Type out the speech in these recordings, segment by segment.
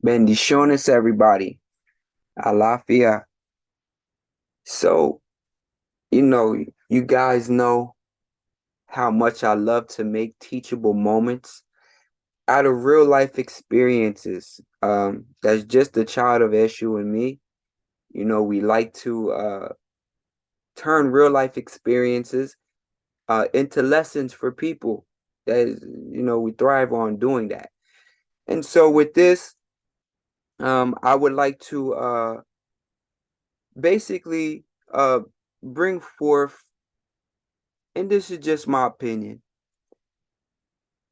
Bendiciones, everybody. Alafia. So, you know, you guys know how much I love to make teachable moments out of real life experiences. That's just a child of Eshu and me. We like to turn real life experiences into lessons for people. That is, we thrive on doing that. And so with this, I would like to basically bring forth, and this is just my opinion,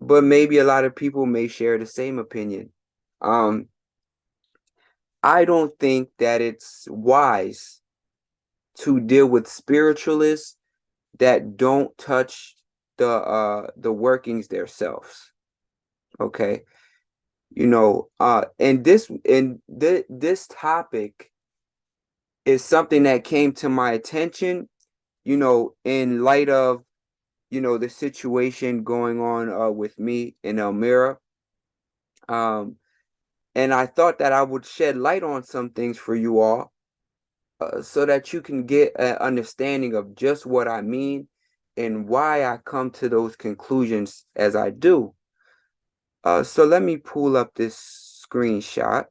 but maybe a lot of people may share the same opinion. Um, I don't think that it's wise to deal with spiritualists that don't touch the workings themselves. Okay. This topic is something that came to my attention, in light of the situation going on with me in Elmera. And I thought that I would shed light on some things for you all, so that you can get an understanding of just what I mean and why I come to those conclusions as I do. So let me pull up this screenshot.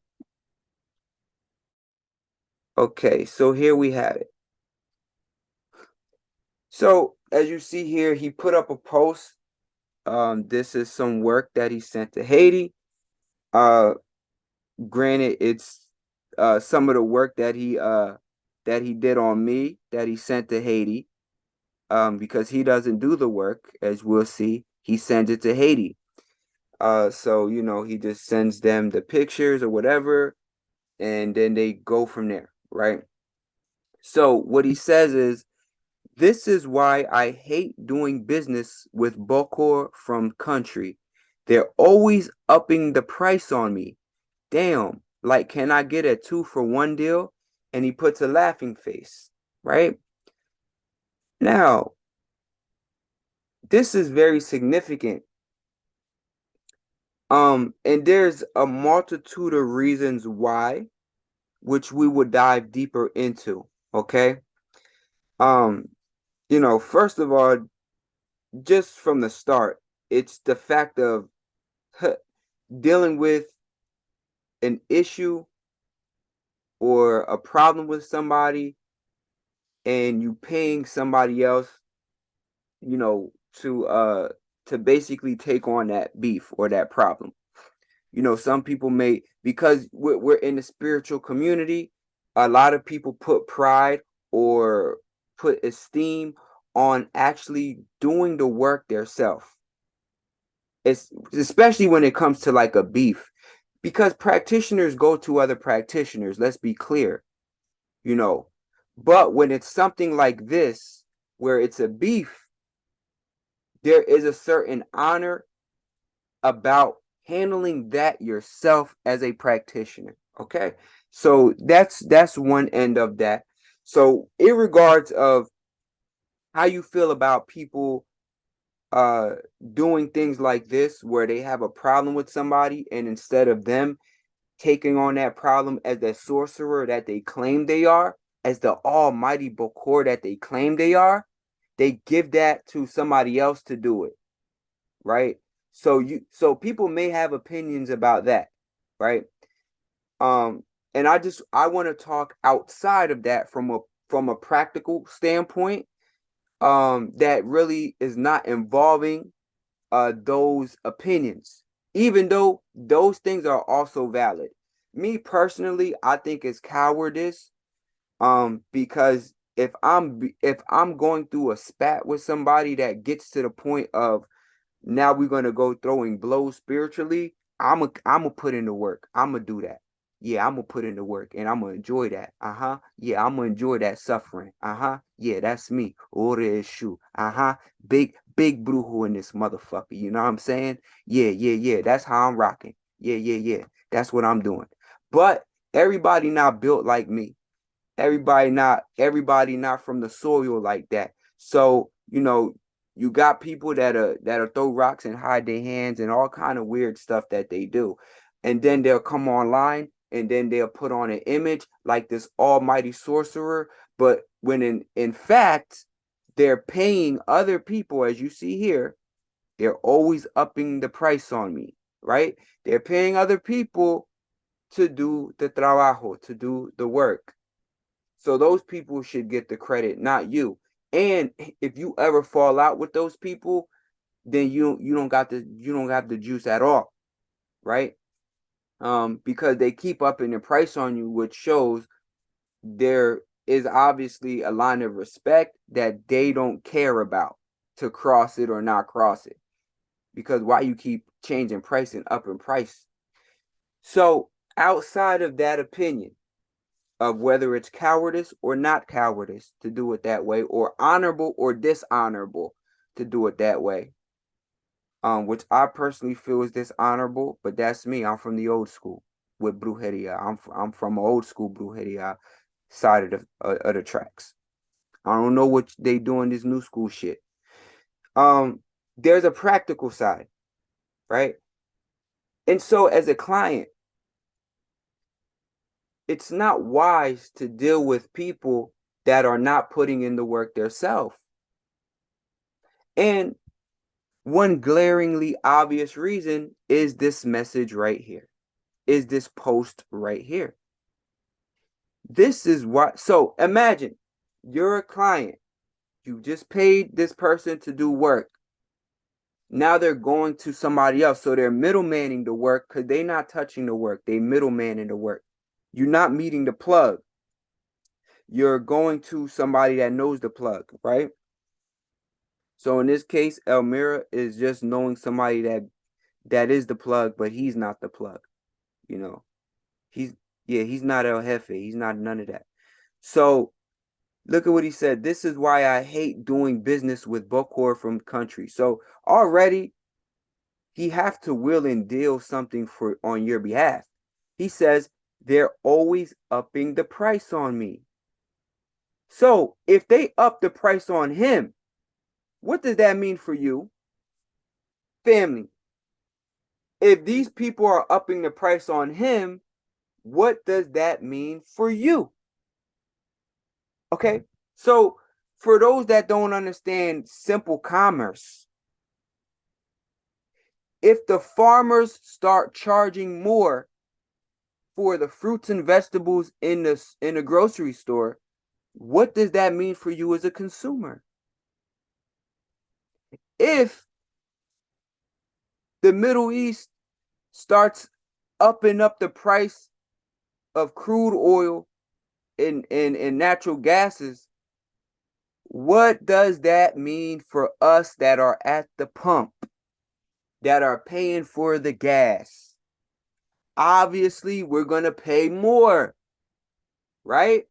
Okay, so here we have it. So as you see here, he put up a post. This is some work that he sent to Haiti. Granted, it's some of the work that he did on me that he sent to Haiti. Because he doesn't do the work, as we'll see, he sends it to Haiti. So he just sends them the pictures or whatever, and then they go from there, right? So what he says is, this is why I hate doing business with Bokor from country. They're always upping the price on me. Damn, like, can I get a 2-for-1 deal? And he puts a laughing face, right? Now, this is very significant. And there's a multitude of reasons why, which we will dive deeper into, okay? Um, first of all, just from the start, it's the fact of dealing with an issue or a problem with somebody and you paying somebody else, you know, to basically take on that beef or that problem. Some people may, because we're in the spiritual community, a lot of people put pride or put esteem on actually doing the work themselves. It's especially when it comes to like a beef, because practitioners go to other practitioners. Let's be clear, you know. But when it's something like this, where it's a beef, there is a certain honor about handling that yourself as a practitioner. Okay. So that's one end of that. So in regards of how you feel about people uh doing things like this, where they have a problem with somebody, and instead of them taking on that problem as the sorcerer that they claim they are, as the almighty Bokor that they claim they are, they give that to somebody else to do it, right? So people may have opinions about that, right? Um, and I want to talk outside of that from a practical standpoint, that really is not involving those opinions, even though those things are also valid. Me personally, I think it's cowardice, because if I'm going through a spat with somebody that gets to the point of, now we're gonna go throwing blows spiritually, I'm gonna put in the work. I'm gonna do that. Yeah, I'm gonna put in the work and I'm gonna enjoy that. Uh-huh. Yeah, I'm gonna enjoy that suffering. Uh-huh. Yeah, that's me. Order issue. Uh-huh. Big brujo in this motherfucker. You know what I'm saying? Yeah, yeah, yeah. That's how I'm rocking. Yeah, yeah, yeah. That's what I'm doing. But everybody not built like me. Everybody not from the soil like that. So, you got people that are throw rocks and hide their hands and all kind of weird stuff that they do. and then they'll come online and then they'll put on an image like this almighty sorcerer. But when in fact, they're paying other people, as you see here, they're always upping the price on me, right? They're paying other people to do the trabajo, to do the work. So those people should get the credit, not you. And if you ever fall out with those people, then you don't got the juice at all, right? Because they keep upping the price on you, which shows there is obviously a line of respect that they don't care about to cross it or not cross it. Because why you keep changing price and upping price? So outside of that opinion of whether it's cowardice or not cowardice to do it that way, or honorable or dishonorable to do it that way, which I personally feel is dishonorable, but that's me. I'm from the old school with brujeria. I'm from old school brujeria side of the tracks. I don't know what they doing this new school shit. There's a practical side, right? And so as a client, it's not wise to deal with people that are not putting in the work themselves. And one glaringly obvious reason is this message right here, is this post right here. This is what, so imagine you're a client. You just paid this person to do work. Now they're going to somebody else. So they're middlemaning the work because they're not touching the work. They middlemaning the work. You're not meeting the plug. You're going to somebody that knows the plug, right? So in this case, Elmera is just knowing somebody that is the plug, but he's not the plug. You know, he's not El Jefe. He's not none of that. So look at what he said. This is why I hate doing business with Bokor from country. So already he have to will and deal something for on your behalf. He says they're always upping the price on me. So if they up the price on him, what does that mean for you? Family. If these people are upping the price on him, what does that mean for you? Okay, so for those that don't understand simple commerce, if the farmers start charging more for the fruits and vegetables in the grocery store, what does that mean for you as a consumer? If the Middle East starts upping up the price of crude oil and natural gases, what does that mean for us that are at the pump, that are paying for the gas? Obviously, we're going to pay more, right?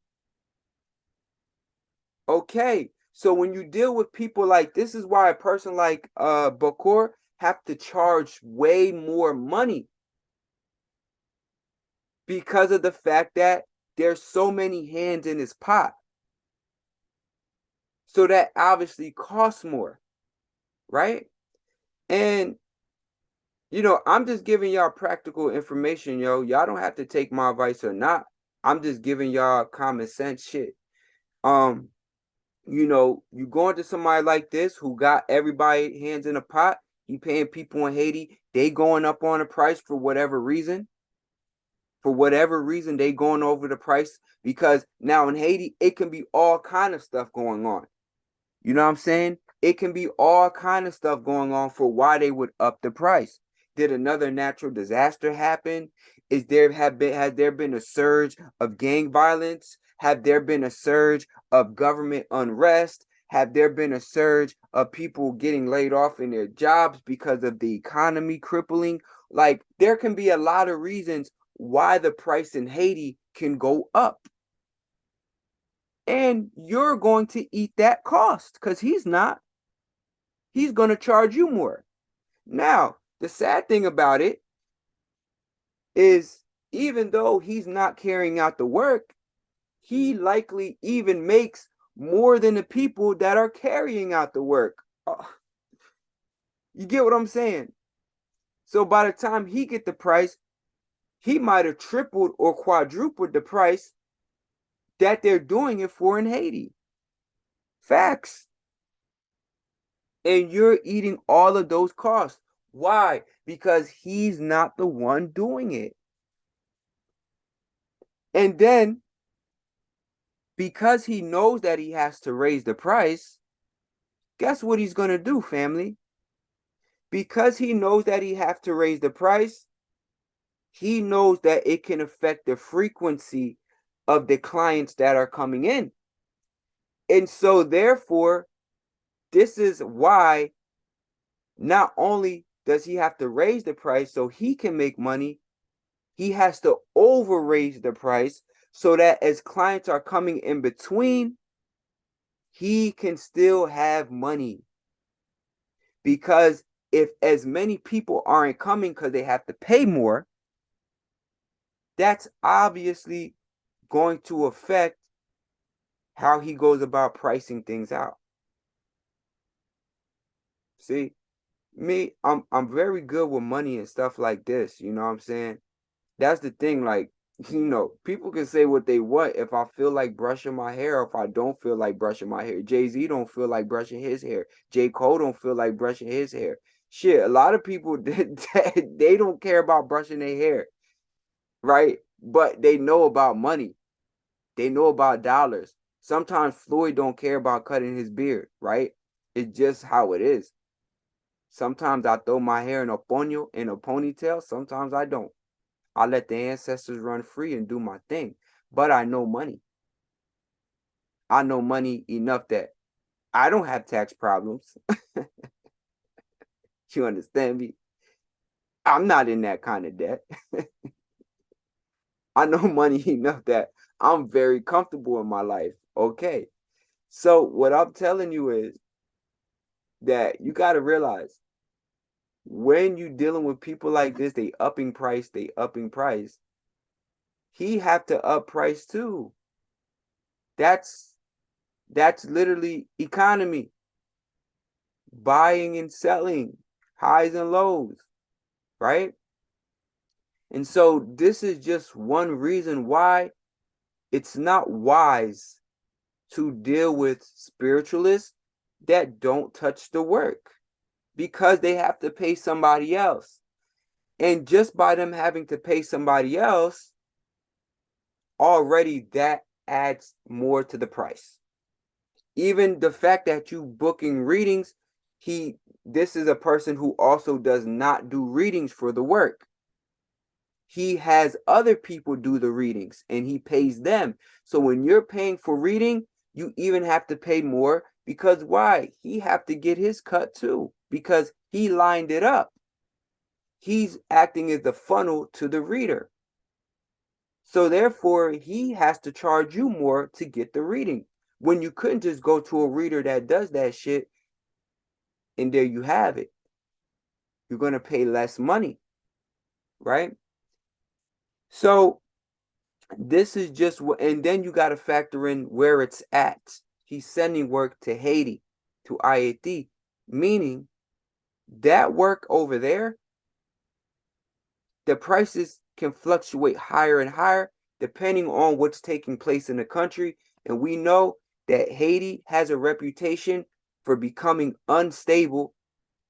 Okay, so when you deal with people like this is why a person like Bokor have to charge way more money, because of the fact that there's so many hands in his pot. So that obviously costs more, right? And I'm just giving y'all practical information, yo. Y'all don't have to take my advice or not. I'm just giving y'all common sense shit. You going to somebody like this who got everybody hands in a pot, you paying people in Haiti, they going up on the price for whatever reason. For whatever reason, they going over the price because now in Haiti, it can be all kind of stuff going on. You know what I'm saying? It can be all kind of stuff going on for why they would up the price. Did another natural disaster happen? Has there been a surge of gang violence? Have there been a surge of government unrest? Have there been a surge of people getting laid off in their jobs because of the economy crippling? Like, there can be a lot of reasons why the price in Haiti can go up. And you're going to eat that cost because he's not. He's going to charge you more. Now, the sad thing about it is, even though he's not carrying out the work, he likely even makes more than the people that are carrying out the work. You get what I'm saying? So by the time he get the price, he might have tripled or quadrupled the price that they're doing it for in Haiti. Facts. And you're eating all of those costs. Why? Because he's not the one doing it. And then, because he knows that he has to raise the price, guess what he's going to do, family? Because he knows that he has to raise the price, he knows that it can affect the frequency of the clients that are coming in. And so therefore, this is why not only does he have to raise the price so he can make money, he has to over raise the price so that as clients are coming in between, he can still have money. Because if as many people aren't coming because they have to pay more, that's obviously going to affect how he goes about pricing things out. See, me, I'm very good with money and stuff like this, you know what I'm saying? That's the thing, like, people can say what they want. If I feel like brushing my hair, or if I don't feel like brushing my hair. Jay-Z don't feel like brushing his hair. J. Cole don't feel like brushing his hair. Shit, a lot of people, they don't care about brushing their hair, right? But they know about money. They know about dollars. Sometimes Floyd don't care about cutting his beard, right? It's just how it is. Sometimes I throw my hair in a ponytail. Sometimes I don't. I let the ancestors run free and do my thing. But I know money. I know money enough that I don't have tax problems. You understand me? I'm not in that kind of debt. I know money enough that I'm very comfortable in my life. Okay. So what I'm telling you is that you got to realize when you're dealing with people like this, they upping price. He have to up price too. That's literally economy. Buying and selling, highs and lows, right? And so this is just one reason why it's not wise to deal with spiritualists that don't touch the work, because they have to pay somebody else. And just by them having to pay somebody else, already that adds more to the price. Even the fact that you booking readings, this is a person who also does not do readings for the work. He has other people do the readings and he pays them. So when you're paying for reading, you even have to pay more, because why? He have to get his cut too, because he lined it up. He's acting as the funnel to the reader. So therefore, he has to charge you more to get the reading, when you couldn't just go to a reader that does that shit and there you have it. You're going to pay less money, right? So this is just what, and then you got to factor in where it's at. He's sending work to Haiti, to IAT, meaning that work over there, the prices can fluctuate higher and higher depending on what's taking place in the country. And we know that Haiti has a reputation for becoming unstable,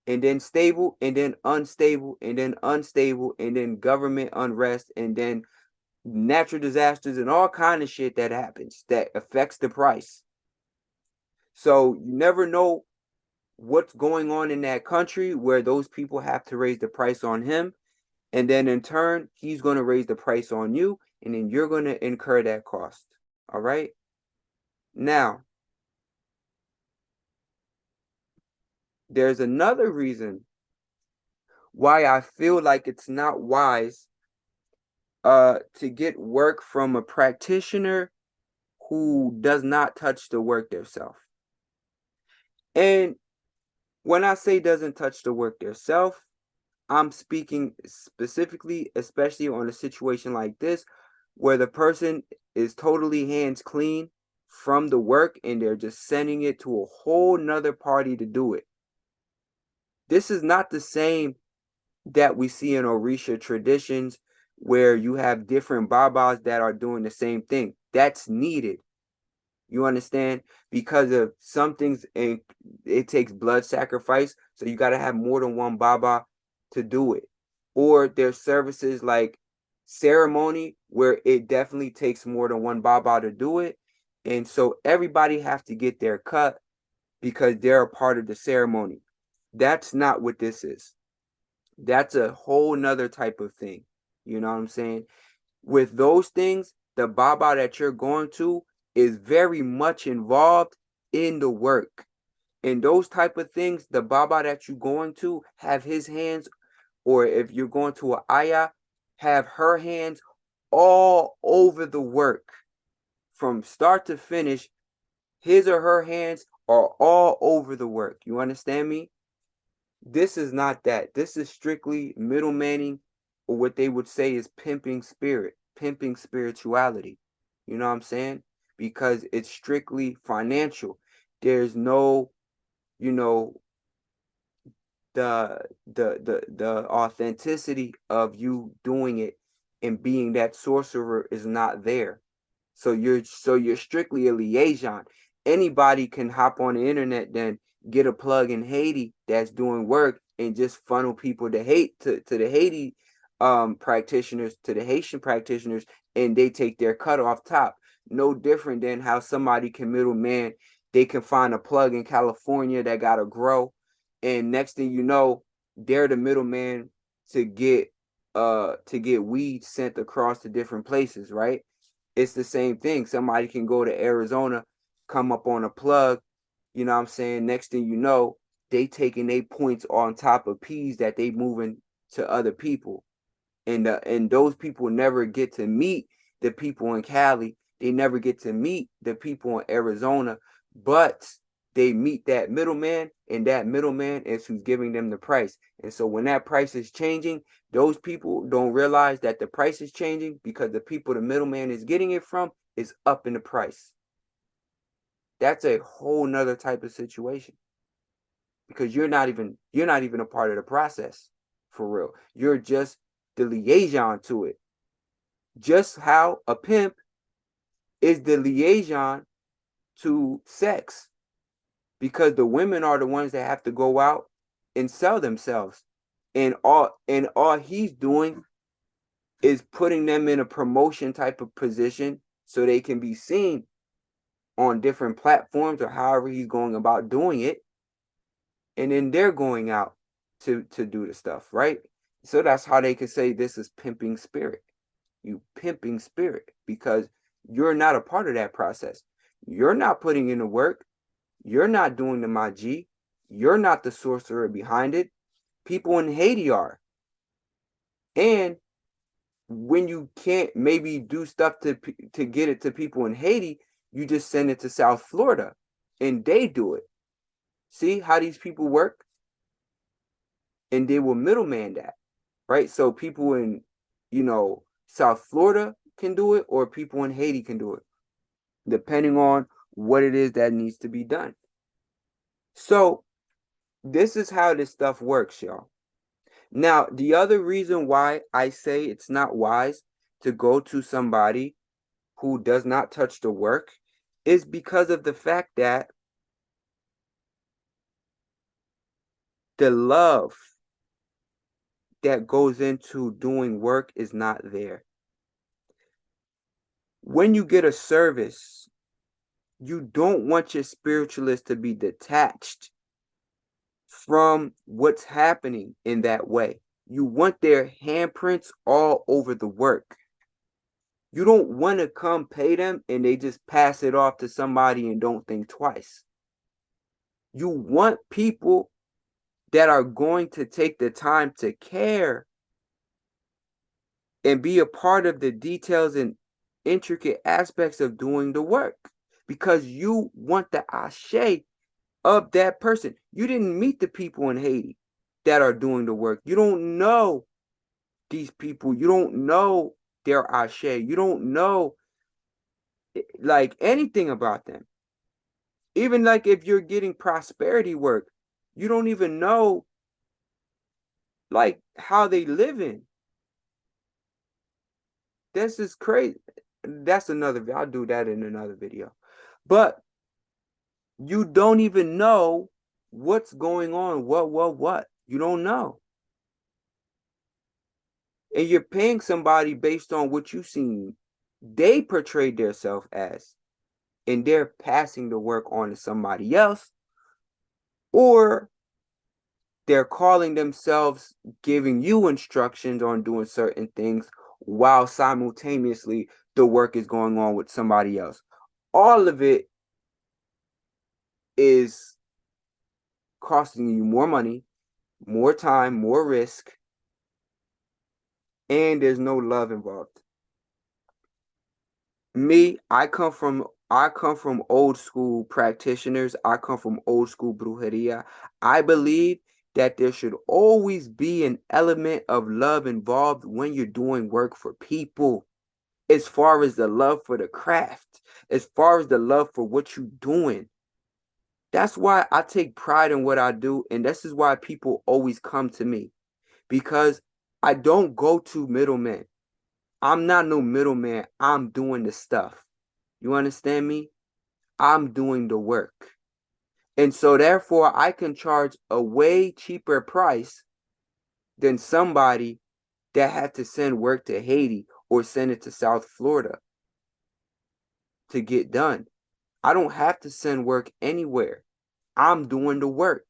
and then stable, and then unstable, and then unstable, and then government unrest, and then natural disasters and all kind of shit that happens that affects the price. So you never know what's going on in that country where those people have to raise the price on him. And then in turn, he's going to raise the price on you, and then you're going to incur that cost. All right. Now, there's another reason why I feel like it's not wise to get work from a practitioner who does not touch the work themselves. And when I say doesn't touch the work themselves, I'm speaking specifically, especially on a situation like this, where the person is totally hands clean from the work and they're just sending it to a whole nother party to do it. This is not the same that we see in Orisha traditions, where you have different babas that are doing the same thing. That's needed. You understand? Because of some things, and it takes blood sacrifice, so you got to have more than one baba to do it. Or there's services like ceremony where it definitely takes more than one baba to do it, and so everybody has to get their cut because they're a part of the ceremony. That's not what this is. That's a whole nother type of thing. You know what I'm saying? With those things, the baba that you're going to is very much involved in the work. And those type of things, the baba that you're going to have his hands, or if you're going to a ayah, have her hands all over the work from start to finish. His or her hands are all over the work. You understand me? This is not that. This is strictly middlemaning, or what they would say is pimping spirit, pimping spirituality. You know what I'm saying? Because it's strictly financial. There's no, you know, the authenticity of you doing it and being that sorcerer is not there. So you're strictly a liaison. Anybody can hop on the internet, then get a plug in Haiti that's doing work and just funnel people to the Haiti practitioners, to the Haitian practitioners, and they take their cut off top. No different than how somebody can middleman. They can find a plug in California that gotta grow, and next thing you know, they're the middleman to get weed sent across to different places, right? It's the same thing. Somebody can go to Arizona, come up on a plug, you know what I'm saying? Next thing you know, they taking their points on top of P's that they moving to other people. And those people never get to meet the people in Cali. They never get to meet the people in Arizona, but they meet that middleman, and that middleman is who's giving them the price. And so when that price is changing, those people don't realize that the price is changing because the people the middleman is getting it from is up in the price. That's a whole nother type of situation because you're not even a part of the process for real. You're just the liaison to it. Just how a pimp is the liaison to sex, because the women are the ones that have to go out and sell themselves. And all he's doing is putting them in a promotion type of position so they can be seen on different platforms or however he's going about doing it. And then they're going out to do the stuff, right? So that's how they can say this is pimping spirit. You pimping spirit because you're not a part of that process. You're not putting in the work. You're not doing the Maji. You're not the sorcerer behind it. People in Haiti are. And when you can't maybe do stuff to get it to people in Haiti, you just send it to South Florida and they do it. See how these people work? And they will middleman that, right? So people in, South Florida can do it, or people in Haiti can do it, depending on what it is that needs to be done. So this is how this stuff works, y'all. Now, the other reason why I say it's not wise to go to somebody who does not touch the work is because of the fact that the love that goes into doing work is not there. When you get a service, you don't want your spiritualist to be detached from what's happening in that way. You want their handprints all over the work. You don't want to come pay them and they just pass it off to somebody and don't think twice. You want people that are going to take the time to care and be a part of the details and intricate aspects of doing the work, because you want the ashe of that person. You didn't meet the people in Haiti that are doing the work. You don't know these people. You don't know their ashe. You don't know like anything about them. Even like if you're getting prosperity work, you don't even know like how they live in. This is crazy. That's another, I'll do that in another video. But you don't even know what's going on. What? You don't know. And you're paying somebody based on what you've seen they portrayed themselves as. And they're passing the work on to somebody else. Or they're calling themselves giving you instructions on doing certain things while simultaneously the work is going on with somebody else. All of it is costing you more money, more time, more risk, and there's no love involved. Me, I come from old school practitioners. I come from old school brujeria. I believe that there should always be an element of love involved when you're doing work for people, as far as the love for the craft, as far as the love for what you're doing. That's why I take pride in what I do, and this is why people always come to me, because I don't go to middlemen. I'm not no middleman. I'm doing the stuff. You understand me? I'm doing the work. And so therefore I can charge a way cheaper price than somebody that had to send work to Haiti or send it to South Florida to get done. I don't have to send work anywhere. I'm doing the work.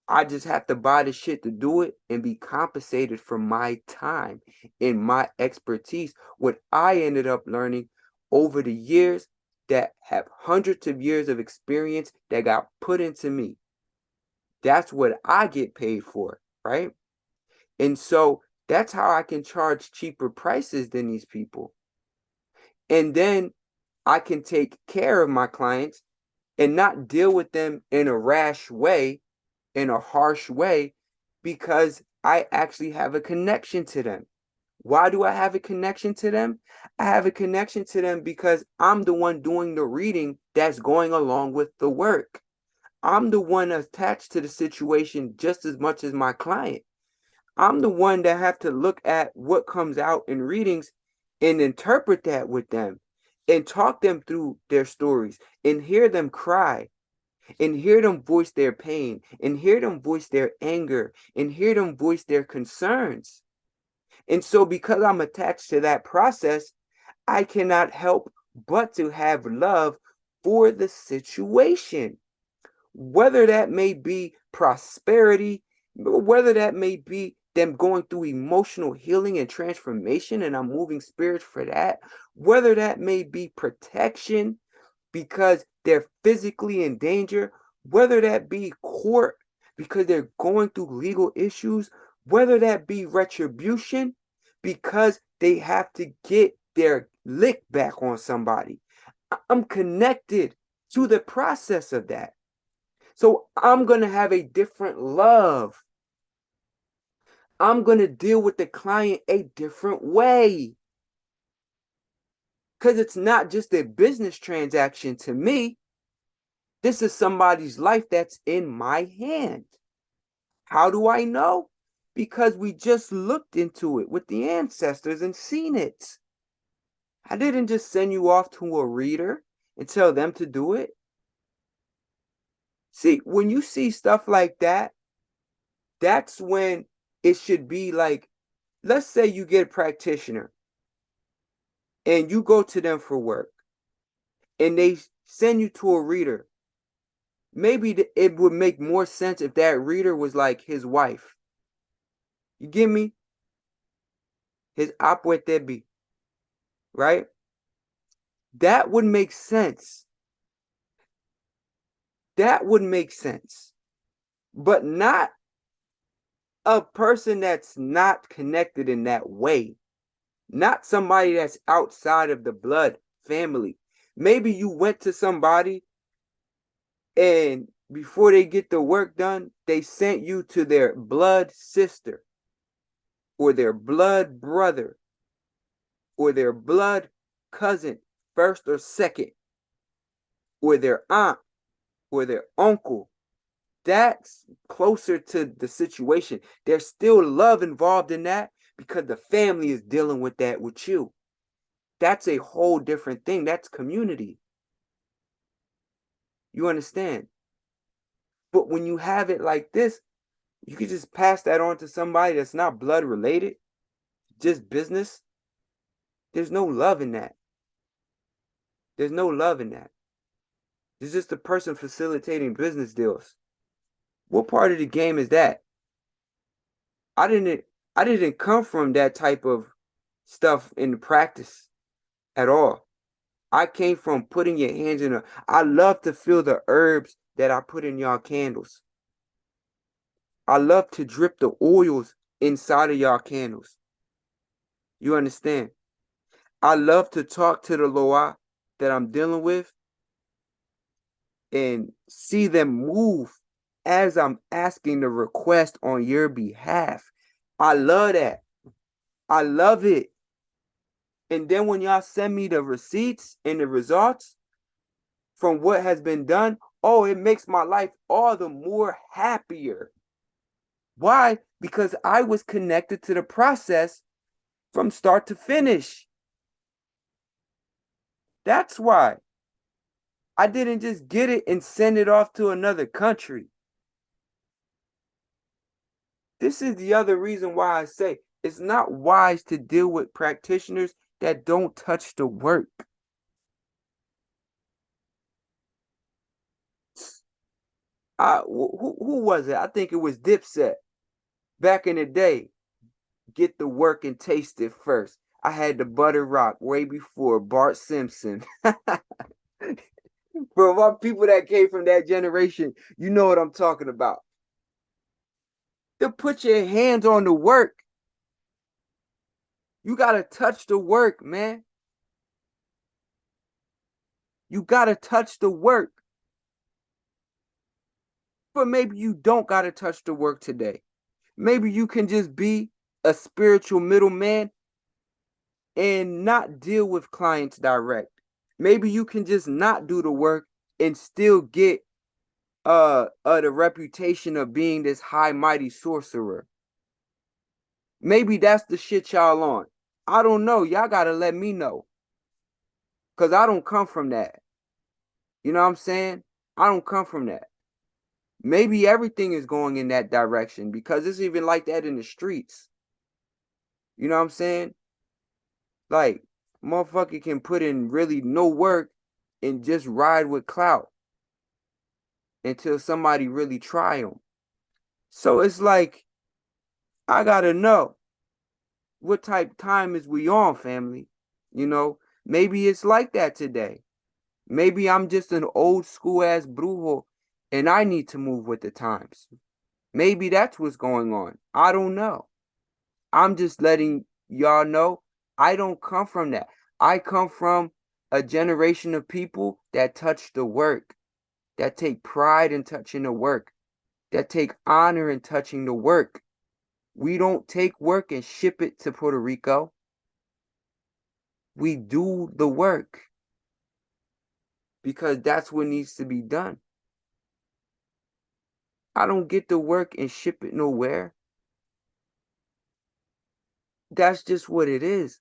I just have to buy the shit to do it and be compensated for my time and my expertise. What I ended up learning over the years that have hundreds of years of experience that got put into me. That's what I get paid for, right? And so that's how I can charge cheaper prices than these people. And then I can take care of my clients and not deal with them in a rash way, in a harsh way, because I actually have a connection to them. Why do I have a connection to them? I have a connection to them because I'm the one doing the reading that's going along with the work. I'm the one attached to the situation just as much as my client. I'm the one that have to look at what comes out in readings and interpret that with them and talk them through their stories and hear them cry and hear them voice their pain and hear them voice their anger and hear them voice their concerns. And so because I'm attached to that process, I cannot help but to have love for the situation, whether that may be prosperity, whether that may be them going through emotional healing and transformation, and I'm moving spirits for that, whether that may be protection because they're physically in danger, whether that be court because they're going through legal issues, whether that be retribution because they have to get their lick back on somebody. I'm connected to the process of that. So I'm going to have a different love. I'm going to deal with the client a different way. Because it's not just a business transaction to me. This is somebody's life that's in my hand. How do I know? Because we just looked into it with the ancestors and seen it. I didn't just send you off to a reader and tell them to do it. See, when you see stuff like that, that's when it should be like, let's say you get a practitioner and you go to them for work and they send you to a reader. Maybe it would make more sense if that reader was like his wife. You get me? His apuetebi, right? That would make sense. That would make sense. But not a person that's not connected in that way. Not somebody that's outside of the blood family. Maybe you went to somebody and before they get the work done, they sent you to their blood sister or their blood brother or their blood cousin, first or second, or their aunt or their uncle. That's closer to the situation. There's still love involved in that because the family is dealing with that with you. That's a whole different thing. That's community. You understand? But when you have it like this, you can just pass that on to somebody that's not blood related, just business. There's no love in that. There's no love in that. It's just a person facilitating business deals. What part of the game is that? I didn't I didn't come from that type of stuff in the practice at all. I came from putting your hands in a I love to feel the herbs that I put in y'all candles. I love to drip the oils inside of y'all candles. You understand? I love to talk to the Loa that I'm dealing with and see them move as I'm asking the request on your behalf. I love that. I love it. And then when y'all send me the receipts and the results from what has been done, oh, it makes my life all the more happier. Why? Because I was connected to the process from start to finish. That's why. I didn't just get it and send it off to another country. This is the other reason why I say it's not wise to deal with practitioners that don't touch the work. Who was it? I think it was Dipset. Back in the day, get the work and taste it first. I had the Butter Rock way before Bart Simpson. For all people that came from that generation, you know what I'm talking about. To put your hands on the work. You gotta touch the work, man. You gotta touch the work. But maybe you don't gotta touch the work today. Maybe you can just be a spiritual middleman and not deal with clients direct. Maybe you can just not do the work and still get the reputation of being this high mighty sorcerer. Maybe that's the shit y'all on. I don't know. Y'all gotta let me know. Cause I don't come from that. You know what I'm saying? I don't come from that. Maybe everything is going in that direction because it's even like that in the streets. You know what I'm saying? Like, motherfucker can put in really no work and just ride with clout until somebody really try them. So it's like, I gotta know what type time is we on, family. You know, maybe it's like that today. Maybe I'm just an old school ass brujo and I need to move with the times. Maybe that's what's going on. I don't know. I'm just letting y'all know I don't come from that. I come from a generation of people that touch the work, that take pride in touching the work, that take honor in touching the work. We don't take work and ship it to Puerto Rico. We do the work because that's what needs to be done. I don't get the work and ship it nowhere. That's just what it is.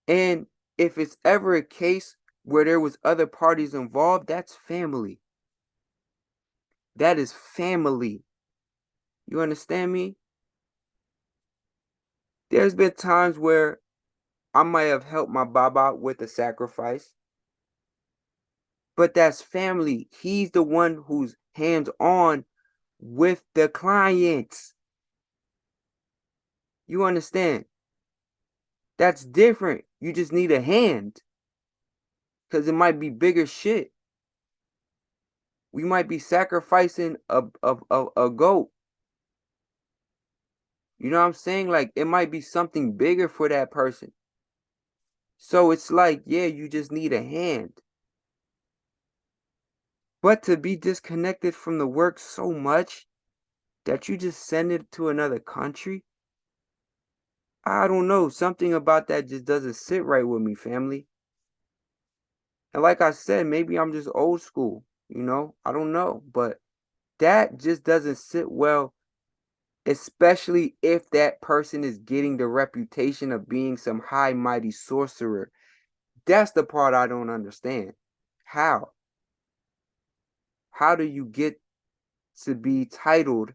And if it's ever a case where there was other parties involved, that's family. That is family. You understand me? There's been times where I might have helped my Baba with a sacrifice, but that's family. He's the one who's hands-on with the clients. You understand? That's different. You just need a hand because it might be bigger shit. We might be sacrificing a goat. You know what I'm saying? Like it might be something bigger for that person. So it's like, yeah, you just need a hand. But to be disconnected from the work so much that you just send it to another country, I don't know. Something about that just doesn't sit right with me, family. And like I said, maybe I'm just old school, you know? I don't know. But that just doesn't sit well, especially if that person is getting the reputation of being some high mighty sorcerer. That's the part I don't understand. How? How do you get to be titled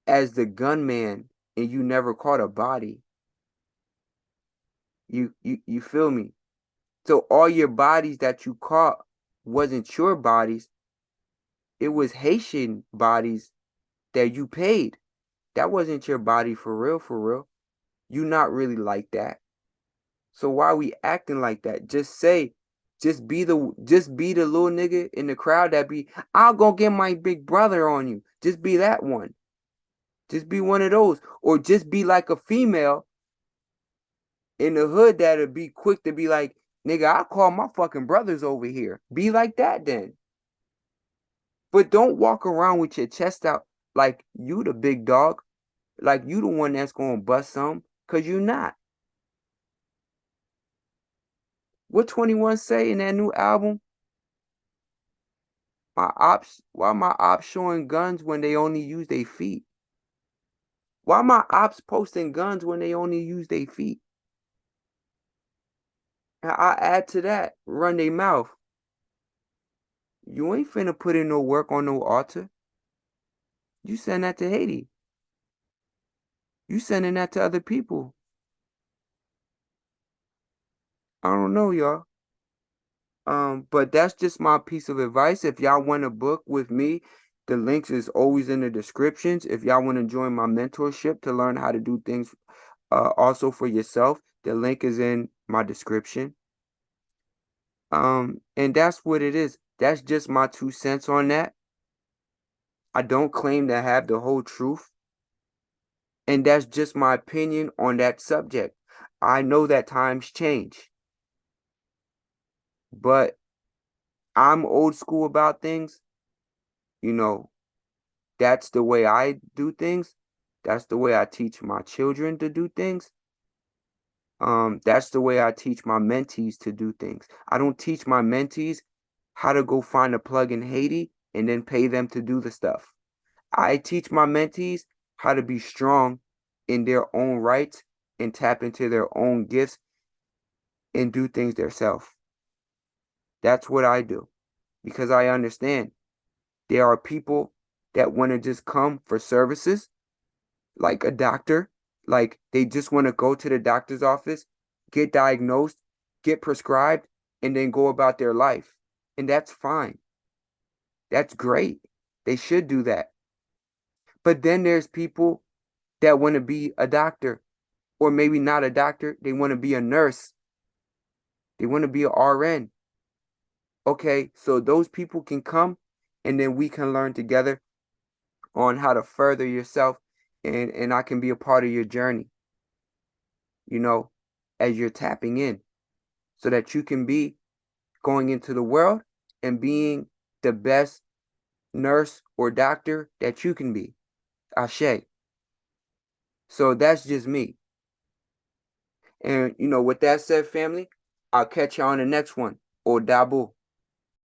as the gunman and you never caught a body? You feel me? So all your bodies that you caught wasn't your bodies. It was Haitian bodies that you paid. That wasn't your body for real, for real. You not really like that. So why we acting like that? Just be the little nigga in the crowd that be, I'll go get my big brother on you. Just be that one. Just be one of those. Or just be like a female in the hood that'll be quick to be like, nigga, I'll call my fucking brothers over here. Be like that then. But don't walk around with your chest out like you the big dog, like you the one that's gonna bust some, cause you not. What 21 say in that new album? Why my ops showing guns when they only use their feet? Why my ops posting guns when they only use their feet? And I add to that, run their mouth. You ain't finna put in no work on no altar. You send that to Haiti. You sending that to other people. I don't know, y'all. But that's just my piece of advice. If y'all want a book with me, the links is always in the descriptions. If y'all want to join my mentorship to learn how to do things also for yourself, the link is in my description. And that's what it is. That's just my 2 cents on that. I don't claim to have the whole truth. And that's just my opinion on that subject. I know that times change, but I'm old school about things. You know, that's the way I do things. That's the way I teach my children to do things. That's the way I teach my mentees to do things. I don't teach my mentees how to go find a plug in Haiti and then pay them to do the stuff. I teach my mentees how to be strong in their own rights and tap into their own gifts and do things themselves. That's what I do because I understand there are people that want to just come for services, like a doctor, like they just want to go to the doctor's office, get diagnosed, get prescribed, and then go about their life. And that's fine. That's great. They should do that. But then there's people that want to be a doctor, or maybe not a doctor. They want to be a nurse. They want to be an RN. Okay, so those people can come and then we can learn together on how to further yourself and I can be a part of your journey, you know, as you're tapping in so that you can be going into the world and being the best nurse or doctor that you can be. Ashe. So that's just me. And, with that said, family, I'll catch you on the next one. Or Dabu.